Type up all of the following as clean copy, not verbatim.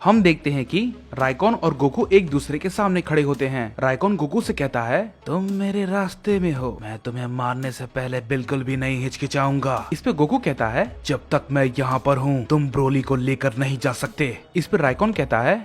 हम देखते हैं कि राइकॉन और गोकू एक दूसरे के सामने खड़े होते हैं। राइकॉन गोकू से कहता है, तुम मेरे रास्ते में हो, मैं तुम्हें मारने से पहले बिल्कुल भी नहीं हिचकिचाऊंगा। इस पे गोकू कहता है, जब तक मैं यहाँ पर हूँ तुम ब्रोली को लेकर नहीं जा सकते। इस पे राइकॉन कहता है,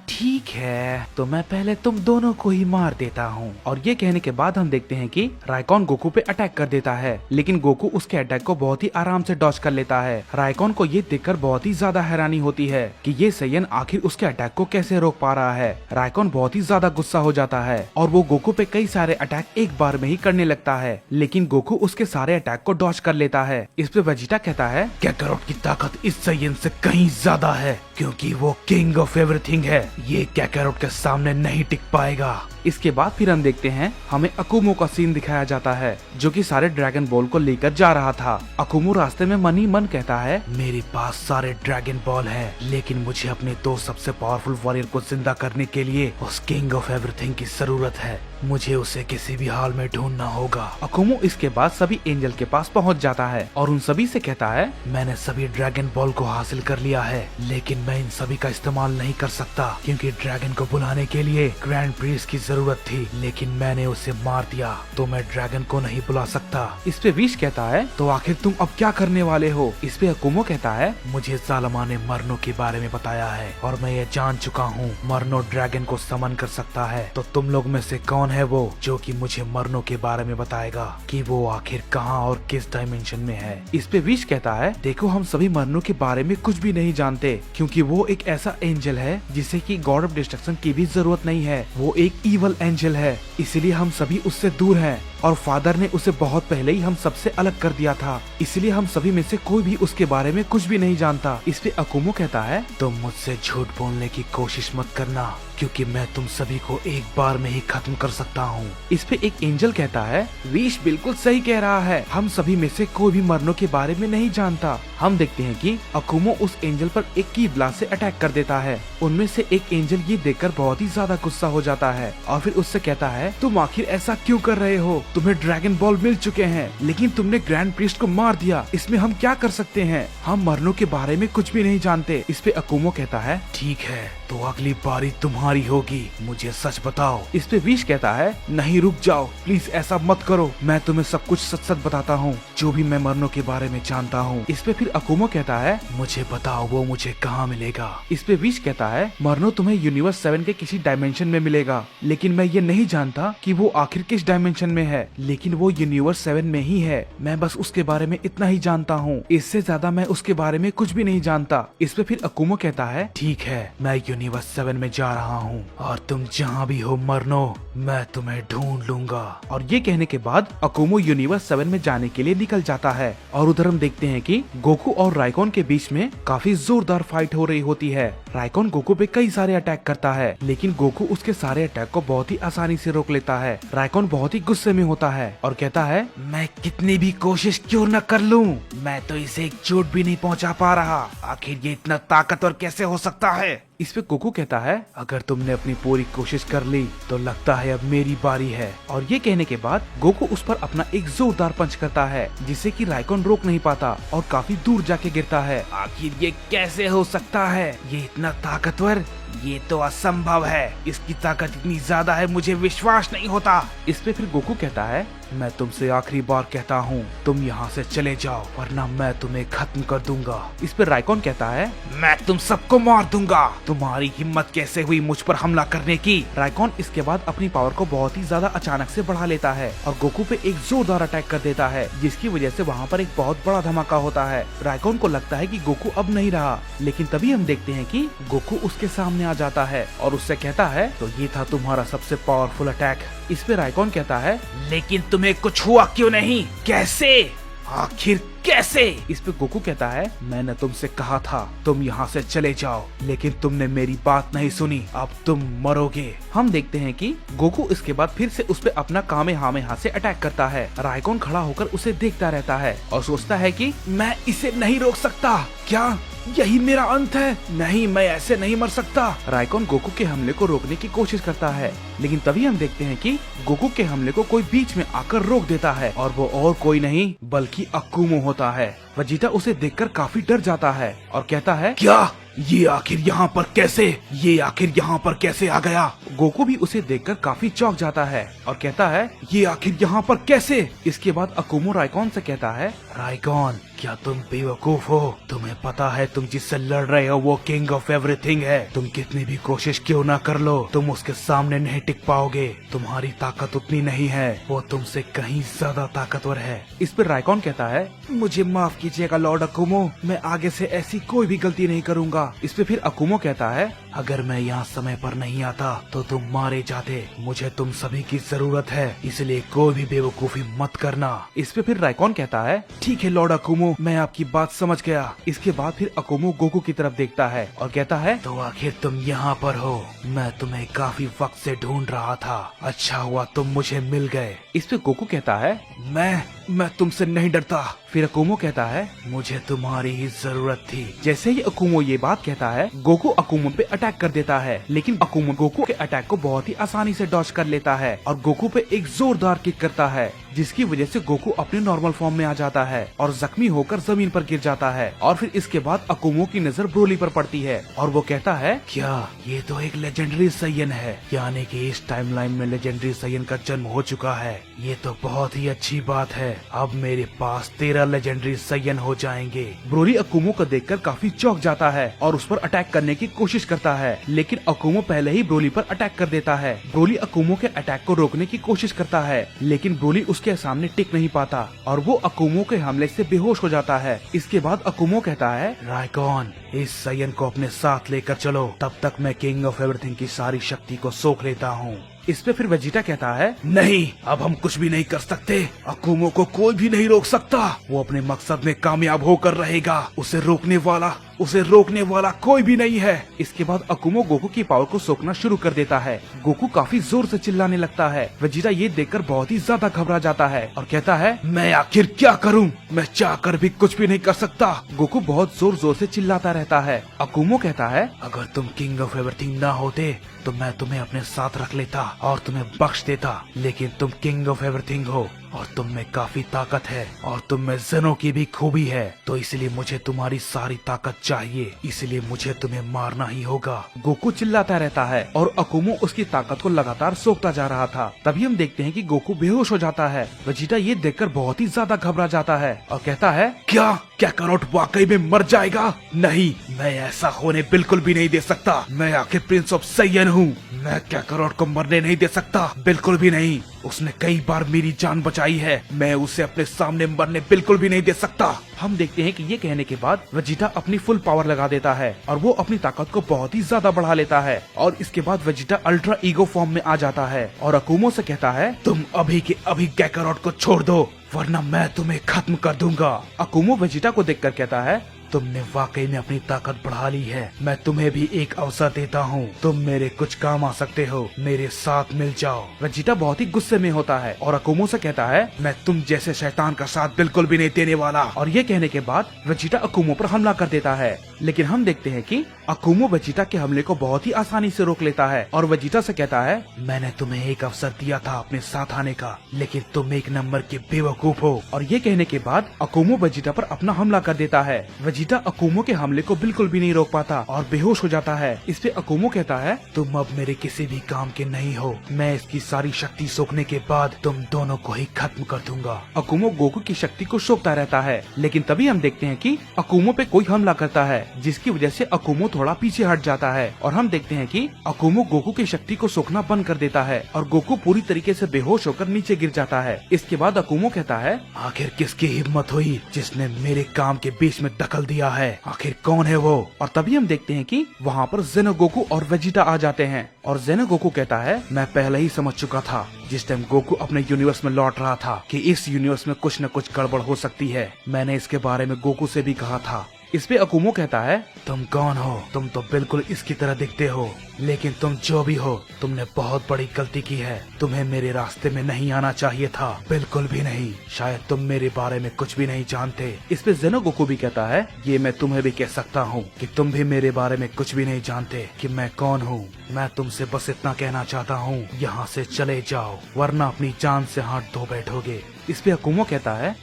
ठीक है, तो मैं पहले तुम दोनों को ही मार देता हूँ। और ये कहने के बाद हम देखते हैं कि राइकॉन गोकू पे अटैक कर देता है, लेकिन गोकू उसके अटैक को बहुत ही आराम से डॉज कर लेता है। राइकॉन को ये देखकर बहुत ही ज्यादा हैरानी होती है कि ये सैयन आखिर उसके अटैक को कैसे रोक पा रहा है। राइकॉन बहुत ही ज्यादा गुस्सा हो जाता है और वो गोकू पे कई सारे अटैक एक बार में ही करने लगता है, लेकिन गोकू उसके सारे अटैक को डॉज कर लेता है। इस पे वेजिटा कहता है, कैकारोट की ताकत इस सैयन से कहीं ज्यादा है, क्योंकि वो किंग ऑफ एवरीथिंग है। ये कैकारोट के सामने नहीं टिक पाएगा। इसके बाद फिर हम देखते हैं हमें अकुमो का सीन दिखाया जाता है, जो कि सारे ड्रैगन बॉल को लेकर जा रहा था। अकुमो रास्ते में मन ही मन कहता है, मेरे पास सारे ड्रैगन बॉल है, लेकिन मुझे अपने दो सबसे पावरफुल वॉरियर को जिंदा करने के लिए उस किंग ऑफ एवरीथिंग की जरूरत है। मुझे उसे किसी भी हाल में ढूंढना होगा। अकुमो इसके बाद सभी एंजल के पास पहुंच जाता है और उन सभी से कहता है, मैंने सभी ड्रैगन बॉल को हासिल कर लिया है, लेकिन मैं इन सभी का इस्तेमाल नहीं कर सकता, क्योंकि ड्रैगन को बुलाने के लिए ग्रैंड प्रीस्ट की जरूरत थी, लेकिन मैंने उसे मार दिया, तो मैं ड्रैगन को नहीं बुला सकता। इस पे विश कहता है, तो आखिर तुम अब क्या करने वाले हो? इस पे अकुमो कहता है, मुझे जालमा ने मरनो के बारे में बताया है और मैं ये जान चुका हूँ, मरनो ड्रैगन को समन कर सकता है। तो तुम लोग में से कौन है वो जो कि मुझे मरनो के बारे में बताएगा कि वो आखिर कहाँ और किस डायमेंशन में है? इस पे विश कहता है, देखो हम सभी मरनो के बारे में कुछ भी नहीं जानते, क्योंकि वो एक ऐसा एंजल है जिसे कि गॉड ऑफ डिस्ट्रक्शन की भी जरूरत नहीं है। वो एक ईवल एंजल है, इसलिए हम सभी उससे दूर हैं और फादर ने उसे बहुत पहले ही हम सबसे अलग कर दिया था, इसलिए हम सभी में से कोई भी उसके बारे में कुछ भी नहीं जानता। इस पे अकुमो कहता है, तुम मुझसे झूठ बोलने की कोशिश मत करना, क्योंकि मैं तुम सभी को एक बार में ही खत्म कर सकता हूँ। इस पे एक एंजल कहता है, विश बिल्कुल सही कह रहा है, हम सभी में से कोई भी मरनो के बारे में नहीं जानता। हम देखते हैं कि अकुमो उस एंजल पर एक की ब्लास्ट से अटैक कर देता है। उनमें से एक एंजल ये देखकर बहुत ही ज्यादा गुस्सा हो जाता है और फिर उससे कहता है, तुम आखिर ऐसा क्यों कर रहे हो? तुम्हें ड्रैगन बॉल मिल चुके हैं, लेकिन तुमने ग्रैंड प्रीस्ट को मार दिया, इसमें हम क्या कर सकते हैं? हम मरनो के बारे में कुछ भी नहीं जानते। इस पे अकुमो कहता है, ठीक है, तो अगली बारी तुम्हारी होगी, मुझे सच बताओ। इस पे विश कहता है, नहीं रुक जाओ, प्लीज ऐसा मत करो, मैं तुम्हें सब कुछ सच सच बताता हूँ, जो भी मैं मरनो के बारे में जानता हूँ। इस पे फिर अकुमो कहता है, मुझे बताओ वो मुझे कहाँ मिलेगा? इस पे विश कहता है, मरनो तुम्हें यूनिवर्स 7 के किसी डायमेंशन में मिलेगा, लेकिन मैं ये नहीं जानता कि वो आखिर किस डायमेंशन में है, लेकिन वो यूनिवर्स 7 में ही है। मैं बस उसके बारे में इतना ही जानता हूँ, इससे ज्यादा मैं उसके बारे में कुछ भी नहीं जानता। इस पे फिर अकुमो कहता है, ठीक है, मैं यूनिवर्स 7 में जा रहा हूँ और तुम जहाँ भी हो मरनो, मैं तुम्हें ढूंढ लूंगा। और ये कहने के बाद अकुमो यूनिवर्स 7 में जाने के लिए निकल जाता है और उधर हम देखते हैं कि गोकू और राइकॉन के बीच में काफी जोरदार फाइट हो रही होती है। राइकॉन गोकू पे कई सारे अटैक करता है, लेकिन गोकू उसके सारे अटैक को बहुत ही आसानी से रोक लेता है। राइकॉन बहुत ही गुस्से में होता है और कहता है, मैं कितनी भी कोशिश क्यों न कर लूं, मैं तो इसे एक चोट भी नहीं पहुंचा पा रहा, आखिर ये इतना ताकतवर कैसे हो सकता है? इस पे गोकू कहता है, अगर तुमने अपनी पूरी कोशिश कर ली तो लगता है अब मेरी बारी है। और ये कहने के बाद गोकू उस पर अपना एक जोरदार पंच करता है, जिसे कि राइकॉन रोक नहीं पाता और काफी दूर जाके गिरता है। आखिर ये कैसे हो सकता है? ये इतना ताकतवर, ये तो असंभव है, इसकी ताकत इतनी ज्यादा है, मुझे विश्वास नहीं होता। इस पे फिर गोकू कहता है, मैं तुमसे आखिरी बार कहता हूँ, तुम यहाँ से चले जाओ, वरना मैं तुम्हें खत्म कर दूंगा। इस पे राइकॉन कहता है, मैं तुम सबको मार दूंगा, तुम्हारी हिम्मत कैसे हुई मुझ पर हमला करने की? राइकॉन इसके बाद अपनी पावर को बहुत ही ज्यादा अचानक से बढ़ा लेता है और गोकू पे एक जोरदार अटैक कर देता है, जिसकी वजह से वहाँ पर एक बहुत बड़ा धमाका होता है। राइकॉन को लगता है कि गोकू अब नहीं रहा, लेकिन तभी हम देखते हैं कि गोकू उसके सामने आ जाता है और उससे कहता है, तो ये था तुम्हारा सबसे पावरफुल अटैक। इस पे राइकॉन कहता है, लेकिन तुम्हें कुछ हुआ क्यों नहीं? कैसे? आखिर कैसे? इस पे गोकू कहता है, मैंने तुमसे कहा था तुम यहाँ से चले जाओ, लेकिन तुमने मेरी बात नहीं सुनी, अब तुम मरोगे। हम देखते हैं कि गोकू इसके बाद फिर से उस पे अपना कामेहामेहा से अटैक करता है। राइकॉन खड़ा होकर उसे देखता रहता है और सोचता है कि मैं इसे नहीं रोक सकता, क्या यही मेरा अंत है? नहीं, मैं ऐसे नहीं मर सकता। राइकॉन गोकू के हमले को रोकने की कोशिश करता है, लेकिन तभी हम देखते हैं कि गोकू के हमले को कोई बीच में आकर रोक देता है और वो और कोई नहीं बल्कि अकुमो होता है। वेजिटा उसे देखकर काफी डर जाता है और कहता है, क्या ये आखिर यहाँ पर कैसे, ये आखिर यहाँ पर कैसे आ गया। गोकू भी उसे देखकर काफी चौंक जाता है और कहता है ये आखिर यहाँ पर कैसे। इसके बाद अकुमो राइकॉन से कहता है राइकॉन क्या तुम बेवकूफ हो, तुम्हें पता है तुम जिससे लड़ रहे हो वो किंग ऑफ एवरीथिंग है। तुम कितनी भी कोशिश क्यों ना कर लो तुम उसके सामने नहीं टिक पाओगे। तुम्हारी ताकत उतनी नहीं है, वो तुमसे कहीं ज्यादा ताकतवर है। इस पर राइकॉन कहता है मुझे माफ कीजिएगा लॉर्ड अकुमो, मैं आगे से ऐसी कोई भी गलती नहीं करूंगा। इस पे फिर अकुमो कहता है अगर मैं यहाँ समय पर नहीं आता तो तुम मारे जाते। मुझे तुम सभी की जरूरत है, इसलिए कोई भी बेवकूफी मत करना। इस पे फिर राइकॉन कहता है ठीक है लॉर्ड अकुमो, मैं आपकी बात समझ गया। इसके बाद फिर अकुमो गोकू की तरफ देखता है और कहता है तो आखिर तुम यहाँ पर हो, मैं तुम्हें काफी वक्त से ढूंढ रहा था, अच्छा हुआ तुम मुझे मिल गए। इस पे गोकू कहता है मैं तुमसे नहीं डरता। फिर अकुमो कहता है मुझे तुम्हारी ही जरूरत थी। जैसे ही अकुमो ये बात कहता है गोकू अकुमो पे अटैक कर देता है, लेकिन अकुमो गोकू के अटैक को बहुत ही आसानी से डॉज कर लेता है और गोकू पे एक जोरदार किक करता है, जिसकी वजह से गोकू अपने नॉर्मल फॉर्म में आ जाता है और जख्मी होकर जमीन पर गिर जाता है। और फिर इसके बाद अकुमो की नजर ब्रोली पर पड़ती है और वो कहता है क्या ये तो एक लेजेंडरी साइयन है, यानी कि इस टाइमलाइन में लेजेंडरी साइयन का जन्म हो चुका है। ये तो बहुत ही अच्छी बात है, अब मेरे पास 13 लेजेंडरी साइयन हो जाएंगे। ब्रोली अकुमो को देखकर काफी चौंक जाता है और उस पर अटैक करने की कोशिश करता है, लेकिन अकुमो पहले ही ब्रोली पर अटैक कर देता है। ब्रोली अकुमो के अटैक को रोकने की कोशिश करता है, लेकिन ब्रोली उसके सामने टिक नहीं पाता और वो अकुमो के हमले से बेहोश हो जाता है। इसके बाद अकुमो कहता है राइकॉन इस साइयन को अपने साथ लेकर चलो, तब तक मैं किंग ऑफ एवरीथिंग की सारी शक्ति को सोख लेता हूँ। इस पे फिर वेजिटा कहता है नहीं, अब हम कुछ भी नहीं कर सकते, अकुमो को कोई भी नहीं रोक सकता, वो अपने मकसद में कामयाब होकर रहेगा, उसे रोकने वाला कोई भी नहीं है। इसके बाद अकुमो गोकू की पावर को सोखना शुरू कर देता है। गोकू काफी जोर से चिल्लाने लगता है। वेजिटा ये देखकर बहुत ही ज्यादा घबरा जाता है और कहता है मैं आखिर क्या करूं, मैं चाहकर भी कुछ भी नहीं कर सकता। गोकू बहुत जोर जोर से चिल्लाता रहता है। अकुमो कहता है अगर तुम किंग ऑफ एवरीथिंग ना होते तो मैं तुम्हें अपने साथ रख लेता और तुम्हें बख्श देता, लेकिन तुम किंग ऑफ एवरीथिंग हो और तुम में काफी ताकत है और तुम में ज़ेनो की भी खूबी है, तो इसलिए मुझे तुम्हारी सारी ताकत चाहिए, इसलिए मुझे तुम्हें मारना ही होगा। गोकू चिल्लाता रहता है और अकुमो उसकी ताकत को लगातार सोखता जा रहा था। तभी हम देखते हैं कि गोकू बेहोश हो जाता है। वेजिटा ये देखकर बहुत ही ज्यादा घबरा जाता है और कहता है क्या कैकारोट वाकई में मर जाएगा? नहीं, मैं ऐसा होने बिल्कुल भी नहीं दे सकता, मैं आखिर प्रिंस ऑफ साइयन हूँ, मैं कैकारोट को मरने नहीं दे सकता, बिल्कुल भी नहीं। उसने कई बार मेरी जान बचाई है, मैं उसे अपने सामने मरने बिल्कुल भी नहीं दे सकता। हम देखते हैं कि ये कहने के बाद वेजिटा अपनी फुल पावर लगा देता है और वो अपनी ताकत को बहुत ही ज्यादा बढ़ा लेता है और इसके बाद वेजिटा अल्ट्रा ईगो फॉर्म में आ जाता है और अकुमो से कहता है तुम अभी के अभी कैकारोट को छोड़ दो वरना मैं तुम्हें खत्म कर दूंगा। अकुमो वेजिटा को देखकर कहता है तुमने वाकई में अपनी ताकत बढ़ा ली है, मैं तुम्हें भी एक अवसर देता हूँ, तुम मेरे कुछ काम आ सकते हो, मेरे साथ मिल जाओ। वेजिटा बहुत ही गुस्से में होता है और अकुमो से कहता है मैं तुम जैसे शैतान का साथ बिल्कुल भी नहीं देने वाला। और ये कहने के बाद वेजिटा अकुमो पर हमला कर देता है, लेकिन हम देखते हैं कि अकुमो वेजिटा के हमले को बहुत ही आसानी से रोक लेता है और वेजिटा से कहता है मैंने तुम्हें एक अवसर दिया था अपने साथ आने का, लेकिन तुम एक नंबर के बेवकूफ हो। और ये कहने के बाद अकुमो वेजिटा पर अपना हमला कर देता है। वेजिटा अकुमो के हमले को बिल्कुल भी नहीं रोक पाता और बेहोश हो जाता है। इस पे अकुमो कहता है तुम अब मेरे किसी भी काम के नहीं हो, मैं इसकी सारी शक्ति सोखने के बाद तुम दोनों को ही खत्म कर दूंगा। अकुमो गोकू की शक्ति को सोखता रहता है, लेकिन तभी हम देखते हैं कि अकुमो पे कोई हमला करता है, जिसकी वजह से अकुमो थोड़ा पीछे हट जाता है और हम देखते हैं कि अकुमो गोकू की शक्ति को सोखना बंद कर देता है और गोकू पूरी तरीके से बेहोश होकर नीचे गिर जाता है। इसके बाद अकुमो कहता है आखिर किसकी हिम्मत हुई जिसने मेरे काम के बीच में दखल दिया है, आखिर कौन है वो? और तभी हम देखते हैं कि वहाँ पर ज़ेनो गोकू और वेजिटा आ जाते हैं और ज़ेनो गोकू कहता है मैं पहले ही समझ चुका था जिस टाइम गोकू अपने यूनिवर्स में लौट रहा था कि इस यूनिवर्स में कुछ न कुछ गड़बड़ हो सकती है, मैंने इसके बारे में गोकू से भी कहा था। इस पे अकुमो कहता है तुम कौन हो? तुम तो बिल्कुल इसकी तरह दिखते हो, लेकिन तुम जो भी हो तुमने बहुत बड़ी गलती की है, तुम्हें मेरे रास्ते में नहीं आना चाहिए था, बिल्कुल भी नहीं, शायद तुम मेरे बारे में कुछ भी नहीं जानते। इस पे ज़ेनो गोकू भी कहता है ये मैं तुम्हें भी कह सकता हूँ कि तुम भी मेरे बारे में कुछ भी नहीं जानते कि मैं कौन हूँ। मैं तुमसे बस इतना कहना चाहता हूँ यहाँ से चले जाओ वरना अपनी जान से हाथ धो बैठोगे। इस पे अकुमो कहता है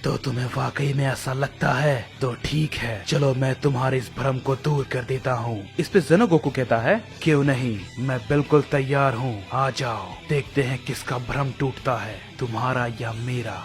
तो तुम्हें वाकई में ऐसा लगता है, तो ठीक है, चलो मैं तुम्हारे इस भ्रम को दूर कर देता हूँ। इस पे जेनो गोकू कहता है क्यों नहीं, मैं बिल्कुल तैयार हूँ, आ जाओ, देखते हैं किसका भ्रम टूटता है, तुम्हारा या मेरा।